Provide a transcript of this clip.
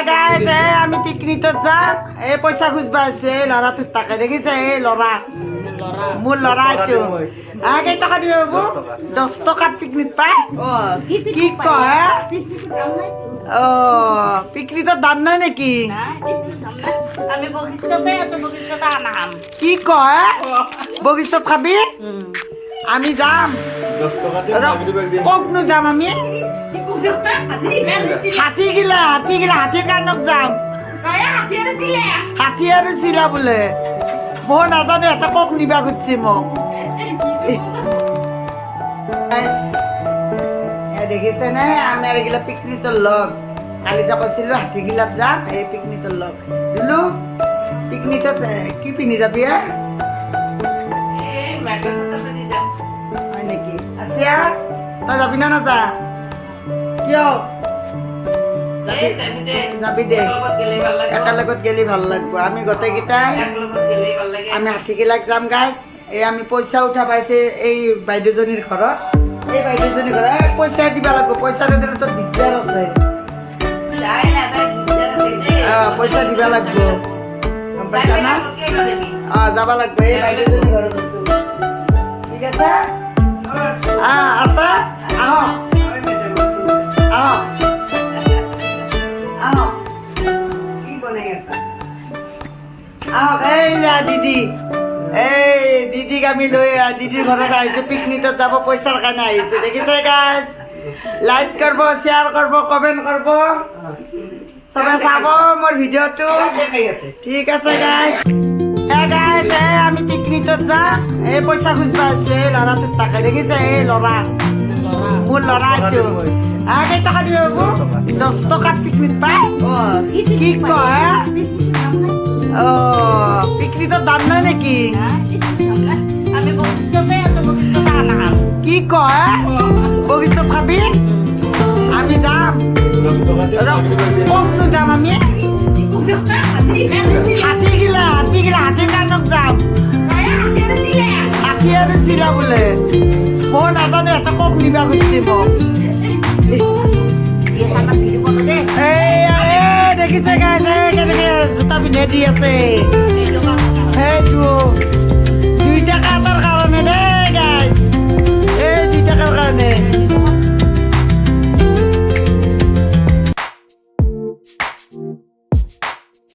guys আমি পিকনিকত যাম এই পইচা খুঁজবা আছো এই ল'ৰাটোক তাকে দেখিছে এই ল'ৰা মোৰ ল'ৰা এইটো কেই টকা দিব বাবু 10 টকাত পিকনিক পায় কি কয় অ পিকনিকৰ দাম নাই নেকি কি কয় বগিচত খাবি আমি যাম ক'তনো যাম আমি হাতীৰ কাৰণত যাম হাতী আৰু চিলা বোলে মই নাজানো এটা কক নিবা খুজিছে মোক দেখিছে নে আমি আৰু এইগিলা পিকনিকৰ লগ কালি যে কৈছিলো হাতীগিলাত যাম এই পিকনিকৰ লগ দিলো পিকনিকত কি পিন্ধি যাবি হয় নেকি আছিয়া তই যাবি না নাযা কিয় যাবি দে একেলগত গেলি ভাল লাগব আমি গোটেইকেইটাই আমি হাতীগিলাক যাম গাইজ এই আমি পইচা উঠা পাইছে এই বাইদেউজনীৰ ঘৰত এই বাইদেউজনীৰ ঘৰত পইচা দিবা লাগব পইচা নিদিলে তো দিগদাৰ আছে পইচা দিবা লাগব গম পাইছা না যাব লাগব এই বাইদেউজনীৰ ঘৰত আছো ঠিক আছে আছা আহ আহ দিদি এই দিদিক আমি লৈ দিদিৰ ঘৰত আহিছো পিকনিকত যাব পইচাৰ কাৰণে আহিছো দেখিছে গাইজ লাইক কৰিব শ্বেয়াৰ কৰিব কমেণ্ট কৰিব চবে চাব মোৰ ভিডিঅ'টো ঠিক আছে গাইজ গাইজ আমি পিকনিকত যাম এই পইচা খুঁজবা আছে এই ল'ৰাটোক তাকে দেখিছে এই ল'ৰা মোৰ ল'ৰা এইটো কেই টকা দিব বাবু 10 টকাত পিকনিক পায় কি কয় অ পিকনিকৰ দাম নাই নেকি কি কয় বগিচত খাবি আমি যাম ক'তনো যাম আমি হাতীৰ কাৰণত যাম হাতী আৰু চিলা বোলে মই নাজানো এটা কক নিবা খুজিছে মোক দেখিছে গাইছে কেনেকে জোতা পিন্ধে দি আছে